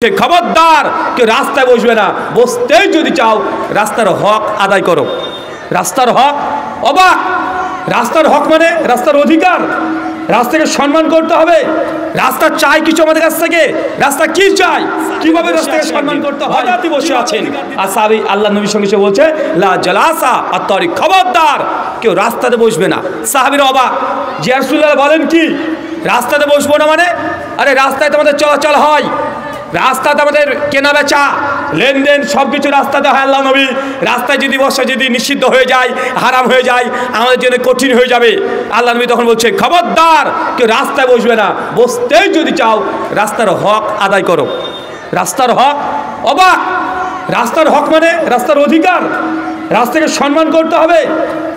খবরদার কেউ রাস্তায় বসবে না, বসতেই যদি চাও রাস্তার হক আদায় করো। রাস্তার হক, অবাক! রাস্তার হক মানে রাস্তার অধিকার, রাস্তাকে সম্মান করতে হবে। রাস্তা চাই কিছু আমাদের কাছ থেকে, রাস্তা কি চাই, কিভাবে রাস্তাকে সম্মান করতে হয়। হঠাৎই বসে আছেন আর সাহাবী আল্লাহ নবীর সঙ্গে সে বলছে লা জালাসা আত-তারিক, খবরদার কেউ রাস্তাতে বসবে না। সাহাবীরা অবাক, যে রাসূলুল্লাহ বলেন কি রাস্তাতে বসবো না মানে? আরে রাস্তায় তো আমাদের চলাচল হয়, রাস্তাতে আমাদের কেনা বেচা লেনদেন সব কিছু রাস্তাতে হয়। আল্লাহ নবী রাস্তায় যদি বসে যদি নিষিদ্ধ হয়ে যায়, হারাম হয়ে যায়, আমাদের জন্য কঠিন হয়ে যাবে। আল্লাহ নবী তখন বলছে খবরদার কেউ রাস্তায় বসবে না, বসতেই যদি চাও রাস্তার হক আদায় করো। রাস্তার হক, অবাক! রাস্তার হক মানে রাস্তার অধিকার, রাস্তাকে সম্মান করতে হবে।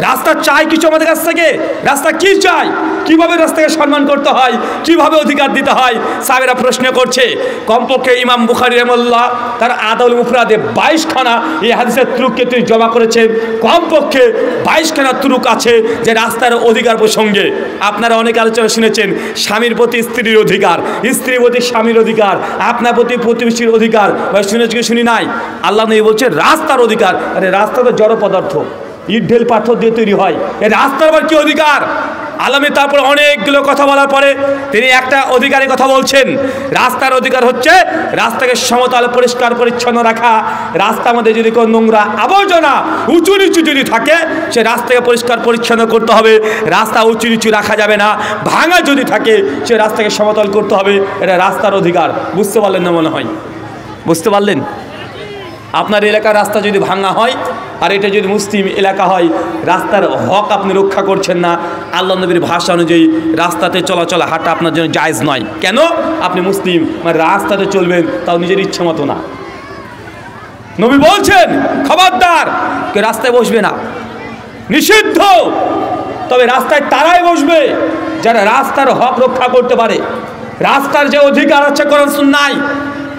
রাস্তা চাই কিছু আমাদের কাছ থেকে, রাস্তা কি চাই, কিভাবে রাস্তাকে সম্মান করতে হয়, কিভাবে অধিকার দিতে হয়। সাহাবীরা প্রশ্ন করছে। কমপক্ষে ইমাম বুখারী রাহিমাহুল্লাহ তার আদাউল মুফরাদে 22খানা এই হাদিসের তুরুককে তিনি জমা করেছেন। কমপক্ষে 22খানা তুরুক আছে যে রাস্তার অধিকার প্রসঙ্গে। আপনারা অনেক আলোচনা শুনেছেন, স্বামীর প্রতি স্ত্রীর অধিকার, স্ত্রীর প্রতি স্বামীর অধিকার, আপনার প্রতি প্রতিবেশীর অধিকার, শুনেছি কি শুনি নাই? আল্লাহ নবী বলছে রাস্তার অধিকার। আরে রাস্তা তো জড় পদার্থ, ইট ঢেল পাথর দিয়ে তৈরি হয়, এই রাস্তার আবার কি অধিকার? আলমে তারপর অনেকগুলো কথা বলার পরে তিনি একটা অধিকারের কথা বলছেন। রাস্তার অধিকার হচ্ছে রাস্তাকে সমতল পরিষ্কার পরিচ্ছন্ন রাখা। রাস্তার মধ্যে যদি কোনো নোংরা আবর্জনা উঁচু নিচু যদি থাকে সে রাস্তাকে পরিষ্কার পরিচ্ছন্ন করতে হবে। রাস্তা উঁচু নিচু রাখা যাবে না। ভাঙা যদি থাকে সে রাস্তাকে সমতল করতে হবে। এটা রাস্তার অধিকার। বুঝতে পারলেন না মনে হয়? বুঝতে পারলেন? আপনার এলাকার রাস্তা যদি ভাঙা হয় আর এটা যদি মুসলিম এলাকা হয়, রাস্তার হক আপনি রক্ষা করছেন না। আল্লাহ নবীর ভাষা অনুযায়ী রাস্তাতে চলাচল হাঁটা আপনার জন্য জায়েজ নয়। কেন? আপনি মুসলিম, মানে রাস্তাতে চলবেন তাও নিজের ইচ্ছে মতো না। নবী বলছেন খবরদার কেউ রাস্তায় বসবে না, নিষিদ্ধ। তবে রাস্তায় তারাই বসবে যারা রাস্তার হক রক্ষা করতে পারে। রাস্তার যে অধিকার আছে কোরআন সুন্নাহয়,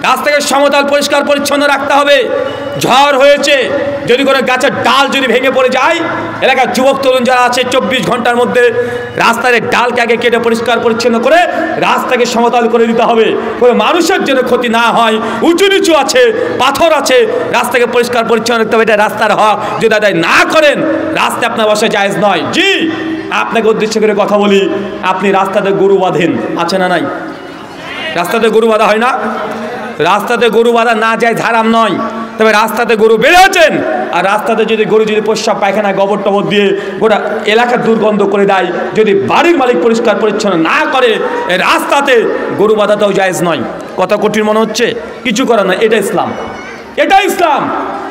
রাস্তাকে সমতল পরিষ্কার পরিচ্ছন্ন রাখতে হবে। ঝড় হয়েছে, যদি কোনো গাছের ডাল যদি ভেঙে পড়ে যায়, এলাকার যুবক তরুণ যারা আছে 24 ঘন্টার মধ্যে রাস্তার ডালকে আগে কেটে পরিষ্কার পরিচ্ছন্ন করে রাস্তাকে সমতল করে দিতে হবে। কোনো মানুষের জন্য ক্ষতি না হয়। উঁচু নিচু আছে, পাথর আছে, রাস্তাকে পরিষ্কার পরিচ্ছন্ন রাখতে হবে। এটা রাস্তার হক। যদি আদায় না করেন রাস্তায় আপনার বসা জায়েজ নয়। জি, আপনাকে উদ্দেশ্য করে কথা বলি, আপনি রাস্তাতে গরু বাঁধেন, আছে না নাই? রাস্তাতে গরু বাঁধা হয় না? রাস্তাতে গরু বাঁধা না যায় হারাম নয়, তবে রাস্তাতে গরু বেড়েছেন আর রাস্তাতে যদি গরু যদি প্রস্রাব পায়খানা গোবর টবর দিয়ে গোটা এলাকার দুর্গন্ধ করে দেয়, যদি বাড়ির মালিক পরিষ্কার পরিচ্ছন্ন না করে, রাস্তাতে গরু বাঁধাটাও জায়েজ নয়। কত কঠিন মনে হচ্ছে? কিছু করার নয়, এটা ইসলাম, এটা ইসলাম।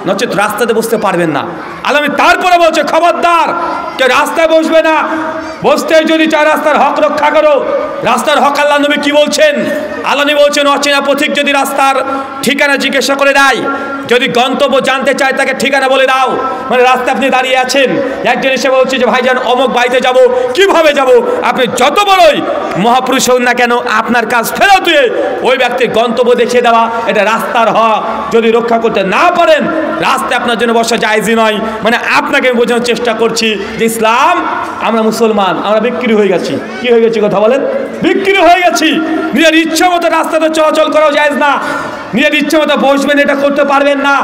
নচেত রাস্তাতে বসতে পারবেন না। আল্লাহ তারপরে বলছে খবরদার কেউ রাস্তায় বসবে না, বসতে যদি চায় রাস্তার হক রক্ষা করো। রাস্তার হক আল্লাহ নবী কি বলছেন? আল্লাহ নবী বলছেন অচেনা পথিক যদি রাস্তার ঠিকানা জিজ্ঞাসা করে দেয়, যদি গন্তব্য জানতে চায় তাকে ঠিকানা বলে দাও। মানে রাস্তায় আপনি দাঁড়িয়ে আছেন, একজন এসে বলছে যে ভাইজান অমুক বাড়িতে যাব, কিভাবে যাব? আপনি যত বড়ই মহাপুরুষ হন না কেন, আপনার কাজ ফেরত দিয়ে ওই ব্যক্তির গন্তব্য দেখিয়ে দেওয়া, এটা রাস্তার হক। যদি রক্ষা করতে না পারেন রাস্তায় আপনার জন্য বসা জায়েজই নয়। মানে আপনাকে আমি বোঝানোর চেষ্টা করছি যে ইসলাম, আমরা মুসলমান, আমরা বিক্রি হয়ে গেছি। কি হয়ে গেছি কথা বলেন? বিক্রি হয়ে গেছি। নিজের ইচ্ছা মতো রাস্তাতে চলাচল করাও জায়েজ না। নিজের ইচ্ছা মতো বসবেন, এটা করতে পারবেন না।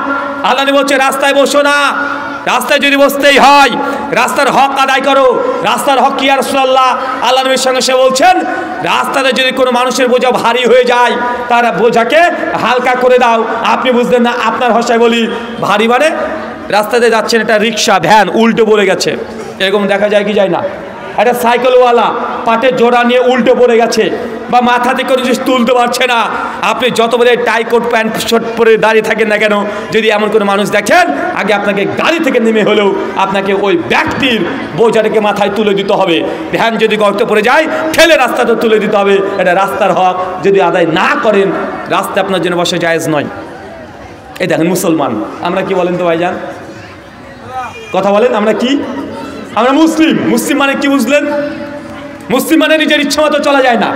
আল্লাহ বলছে রাস্তায় বসো না। রাস্তায় যদি বসতেই হয় রাস্তার হক আদায় করো। রাস্তার হক কি ইয়া রাসূলুল্লাহ? আল্লাহ নবীর সঙ্গে সে বলছেন রাস্তাতে যদি কোনো মানুষের বোঝা ভারী হয়ে যায় তার বোঝাকে হালকা করে দাও। আপনি বুঝলেন না, আপনার ভাষায় বলি ভারী মানে রাস্তাতে যাচ্ছেন, একটা রিক্সা ভ্যান উল্টে পড়ে গেছে, এরকম দেখা যায় কি যায় না? একটা সাইকেলওয়ালা পাটে জোড়া নিয়ে উল্টে পড়ে গেছে, বা মাথা থেকে কোনো জিনিস তুলতে পারছে না। আপনি যত বলে টাই কোট প্যান্ট শার্ট পরে দাঁড়িয়ে থাকেন না কেন, যদি এমন কোনো মানুষ দেখেন, আগে আপনাকে গাড়ি থেকে নেমে হলেও আপনাকে ওই ব্যক্তির বোঝাটাকে মাথায় তুলে দিতে হবে। ভ্যান যদি গর্তে পড়ে যায় ঠেলে রাস্তাতে তুলে দিতে হবে। এটা রাস্তার হক। যদি আদায় না করেন রাস্তা আপনার জন্য বসে জায়েজ নয়। এই দেখেন মুসলমান, আমরা কি বলেন তো ভাইজান? কথা বলেন, আমরা কি? আমরা মুসলিম। মুসলিম মানে কি বুঝলেন? মুসলিম মানে নিজের ইচ্ছা মতো চলা যায় না,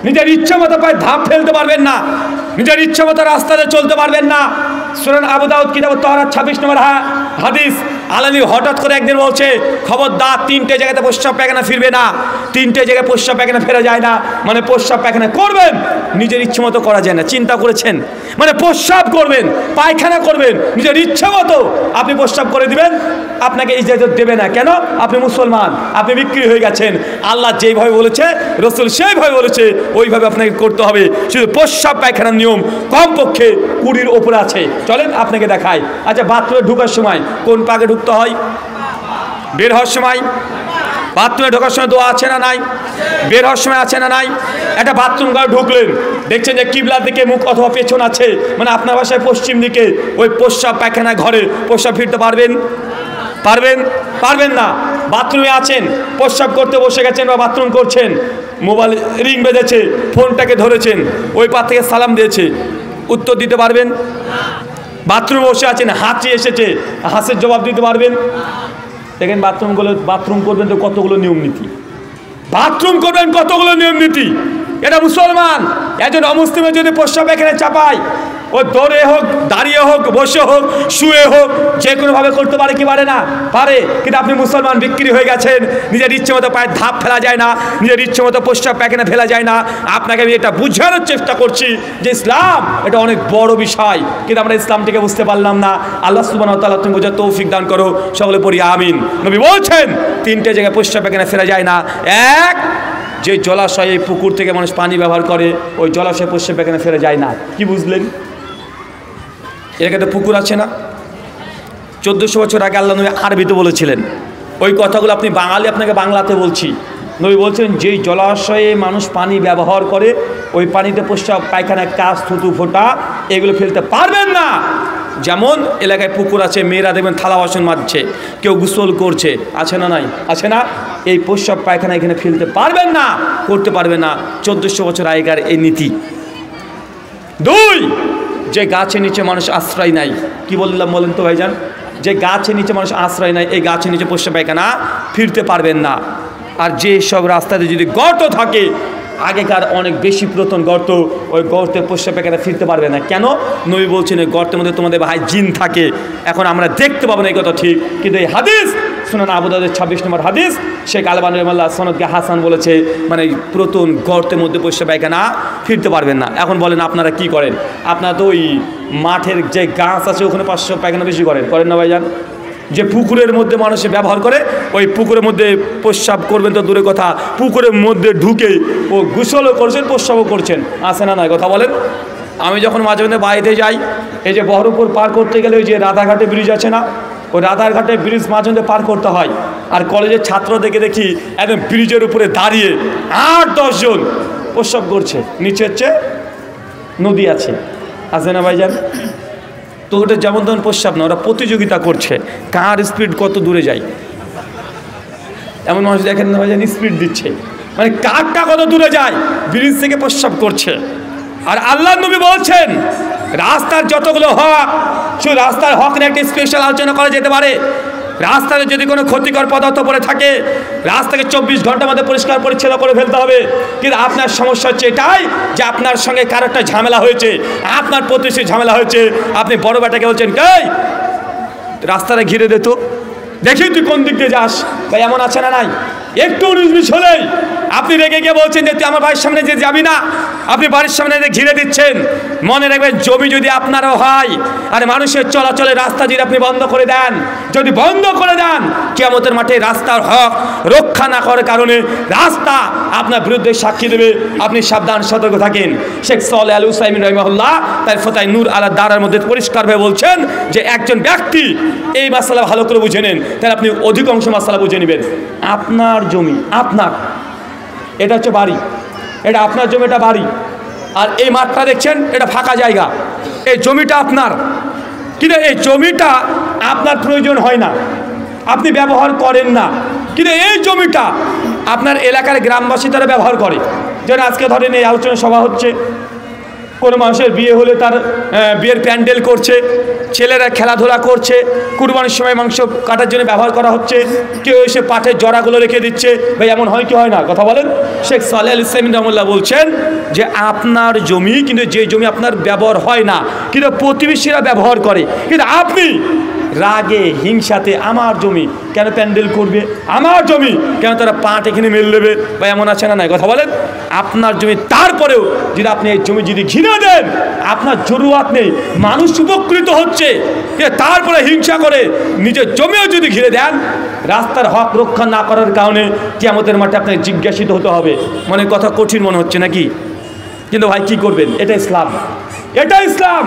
নিজের ইচ্ছা মতো পায়ে ধাপ ফেলতে পারবেন না, নিজের ইচ্ছা মতো রাস্তাতে চলতে পারবেন না। সুনান আবু দাউদ কিতাব তাহারাত 26 নম্বর হাদিস, আল্লাহ নবী হঠাৎ করে একদিন বলছে, খবরদার 3টে জায়গাতে প্রস্রাব পায়খানা ফিরবে না। 3টে জায়গায় প্রস্রাব পায়খানা ফেরা যায় না, মানে প্রস্রাব পায়খানা করবেন নিজের ইচ্ছে মতো করা যায় না। চিন্তা করেছেন? মানে প্রস্রাব করবেন, পায়খানা করবেন নিজের ইচ্ছে মতো, আপনি প্রস্রাব করে দিবেন, আপনাকে ইজাজত দেবে না। কেন? আপনি মুসলমান, আপনি বিক্রি হয়ে গেছেন। আল্লাহ যেইভাবে বলেছে, রসুল সেইভাবে বলেছে, ওইভাবে আপনাকে করতে হবে। শুধু প্রস্রাব পায়খানার নিয়ম কমপক্ষে 20-র ওপরে আছে। চলেন আপনাকে দেখাই। আচ্ছা, বাথরুমে ঢোকার সময় কোন পাকে ঢুকতে হয়? বের হওয়ার সময়? বাথরুমে ঢোকার সময় দোয়া আছে না নাই? বের হওয়ার সময় আছে না নাই? একটা বাথরুম ঘরে ঢুকলেন, দেখছেন যে কিবলার দিকে মুখ অথবা পেছন আছে, মানে আপনার বাসায় পশ্চিম দিকে, ওই প্রস্রাব পায়খানা ঘরে প্রস্রাব ফিরতে পারবেন? পারবেন না। বাথরুমে আছেন, প্রস্রাব করতে বসে গেছেন বা বাথরুম করছেন, মোবাইল রিং বেজেছে, ফোনটাকে ধরেছেন, ওই পা থেকে সালাম দিয়েছে, উত্তর দিতে পারবেন? বাথরুমে বসে আছেন, হাঁচি এসেছে, হাঁসের জবাব দিতে পারবেন? দেখেন বাথরুম করবেন তো কতগুলো নিয়ম নীতি, বাথরুম করবেন কতগুলো নিয়ম নীতি। এটা মুসলমান। একজন অমুসলিমে যদি প্রস্রাব এখানে চাপায়, ও দৌড়ে হোক, দাঁড়িয়ে হোক, বসে হোক, শুয়ে হোক, যে কোনোভাবে করতে পারে কি পারে না? পারে। কিন্তু আপনি মুসলমান, বিক্রি হয়ে গেছেন, নিজের ইচ্ছে মতো পায়ের ধাপ ফেলা যায় না, নিজের ইচ্ছে মতো প্রস্রাব পায়খানা ফেলা যায় না। আপনাকে আমি এটা বুঝানোর চেষ্টা করছি যে ইসলাম এটা অনেক বড় বিষয়, কিন্তু আমরা ইসলামটিকে বুঝতে পারলাম না। আল্লাহ সুবহানাহু ওয়া তাআলা তুমি বোঝার তৌফিক দান করো, সকলে পড়ি আমিন। নবী বলছেন 3টে জায়গায় প্রস্রাব পায়খানা ফেলা যায় না। এক, যে জলাশয়ে পুকুর থেকে মানুষ পানি ব্যবহার করে, ওই জলাশয়ে প্রস্রাব পায়খানা ফেলা যায় না। কি বুঝলেন? এলাকাতে পুকুর আছে না? 1400 বছর আগে আল্লাহ নবী আরবিতে বলেছিলেন। ওই কথাগুলো আপনি বাঙালি, আপনাকে বাংলাতে বলছি। নবী বলছেন যেই জলাশয়ে মানুষ পানি ব্যবহার করে, ওই পানিতে প্রস্রাব পায়খানা, কাজ, থুতু, ফোঁটা এগুলো ফেলতে পারবেন না। যেমন এলাকায় পুকুর আছে, মেয়েরা দেখবেন থালা বাসন মাজছে, কেউ গোসল করছে, আছে না নাই? আছে না? এই প্রস্রাব পায়খানা এখানে ফেলতে পারবেন না, করতে পারবেন না। 1400 বছর আগেকার এই নীতি। 2, যে গাছের নিচে মানুষ আশ্রয় নাই। কি বললাম বলেন তো ভাইজান? যে গাছের নিচে মানুষ আশ্রয় নাই, এই গাছের নিচে প্রস্রাব পায়খানা ফিরতে পারবেন না। আর যে সব রাস্তাতে যদি গর্ত থাকে, আগেকার অনেক বেশি পুরাতন গর্ত, ওই গর্তে প্রস্রাব পায়খানা ফিরতে পারবে না। কেন? নবী বলছেন ওই গর্তের মধ্যে তোমাদের ভাই জিন থাকে। এখন আমরা দেখতে পাবো না, এই কথা ঠিক, কিন্তু এই হাদিস সুনান আবু দাউদের 26 নম্বর হাদিস, শেখ আলবানী রাহিমাহুল্লাহ সনদকে হাসান বলেছে, মানে পুরাতন গর্তের মধ্যে প্রস্রাব পায়খানা ফিরতে পারবেন না। এখন বলেন আপনারা কি করেন? আপনারা তো ওই মাঠের যে গাছ আছে ওখানে প্রস্রাব পায়খানা বেশি করেন না ভাইজান? যে পুকুরের মধ্যে মানুষে ব্যবহার করে, ওই পুকুরের মধ্যে প্রস্রাব করবেন তো দূরে কথা, পুকুরের মধ্যে ঢুকে ও গোসলও করছেন, প্রস্রাবও করছেন, আছে না নয়? কথা বলেন। আমি যখন মাঝে মধ্যে বাড়িতে যাই, এই যে বহরমপুর পার করতে গেলে ওই যে রাধাঘাটে ব্রিজ আছে না, ওই রাধাঘাটে ব্রিজ মাঝে মধ্যে পার করতে হয়। আর কলেজের ছাত্রদেরকে দেখি একদম ব্রিজের উপরে দাঁড়িয়ে 8-10 জন প্রস্রাব করছে। নিচে হচ্ছে নদী আছে না ভাইজান? তো ওটা যেমন তেমন প্রস্রাব না, ওরা প্রতিযোগিতা করছে কার স্পিড কত দূরে যায়। এমন মানুষ দেখেন না ভাইজান, স্পিড দিচ্ছে, মানে কারটা কত দূরে যায়, ব্রিজ থেকে প্রস্রাব করছে। আর আল্লাহ নবী বলছেন রাস্তার যতগুলো হক, শুধু রাস্তার হক নিয়ে একটা স্পেশাল আলোচনা করা যেতে পারে। রাস্তাতে যদি কোনো ক্ষতিকর পদার্থ পড়ে থাকে, রাস্তাকে 24 ঘন্টার মধ্যে পরিষ্কার পরিচ্ছন্ন করে ফেলতে হবে। কিন্তু আপনার সমস্যা হচ্ছে এটাই যে আপনার সঙ্গে কারো একটা ঝামেলা হয়েছে, আপনার প্রতিবেশীর ঝামেলা হয়েছে, আপনি বড় বেটাকে বলছেন এই রাস্তাটা ঘিরে দে তো, দেখি তুই কোন দিক দিয়ে যাস। ভাই এমন আছে না নাই? একটু 19-20 হলেই আপনি রেগে গিয়ে বলছেন যে তুই আমার বাড়ির সামনে যে যাবি না, আপনি বাড়ির সামনে ঘিরে দিচ্ছেন। মনে রাখবেন, জমি যদি আপনারও হয় আর মানুষের চলাচলের রাস্তা যদি আপনি বন্ধ করে দেন, যদি বন্ধ করে দেন, কিয়ামতের মাঠে রাস্তার হক রক্ষা না করার কারণে রাস্তা আপনার বিরুদ্ধে সাক্ষী দেবে। আপনি সাবধান, সতর্ক থাকেন। শেখ সালেহ আল উসাইমিন রাহিমাহুল্লাহ তার ফতোয়া নূর আলা দারার মধ্যে পরিষ্কারভাবে বলছেন যে একজন ব্যক্তি এই মাসালা ভালো করে বুঝে নেন, তাহলে আপনি অধিকাংশ মাসালা বুঝে নেবেন। আপনার জমি, আপনার, এটা হচ্ছে বাড়ি, এটা আপনার জমি, এটা বাড়ি। আর এই মাঠটা দেখছেন, এটা ফাঁকা জায়গা, এই জমিটা আপনার। কিন্তু এই জমিটা আপনার প্রয়োজন হয় না, আপনি ব্যবহার করেন না, কিন্তু এই জমিটা আপনার এলাকার গ্রামবাসী তারা ব্যবহার করে। যেন আজকে ধরেন এই আলোচনা সভা হচ্ছে, কোনো মানুষের বিয়ে হলে তার বিয়ের প্যান্ডেল করছে, ছেলেরা খেলাধুলা করছে, কুরবানির সময় মাংস কাটার জন্য ব্যবহার করা হচ্ছে, কেউ এসে পাঠের জড়াগুলো রেখে দিচ্ছে। ভাই এমন হয় কি হয় না? কথা বলেন। শেখ সালেহ আল উসাইমিন রাহিমাহুল্লাহ বলছেন যে আপনার জমি, কিন্তু যে জমি আপনার ব্যবহার হয় না, কিন্তু প্রতিবেশীরা ব্যবহার করে, কিন্তু আপনি রাগে হিংসাতে আমার জমি কেন প্যান্ডেল করবে, আমার জমি কেন তারা পাট এখানে মেলে নেবে, বা এমন আছে না নাই কথা বলেন? আপনার জমি, তারপরেও যদি আপনি এই জমি যদি ঘিরে দেন, আপনার জরুরত নেই, মানুষ উপকৃত হচ্ছে, তারপরে হিংসা করে নিজের জমিও যদি ঘিরে দেন, রাস্তার হক রক্ষা না করার কারণে কিয়ামতের মাঠে আপনাকে জিজ্ঞাসিত হতে হবে। মনে কথা কঠিন মনে হচ্ছে নাকি? কিন্তু ভাই কি করবেন? এটা ইসলাম, এটা ইসলাম।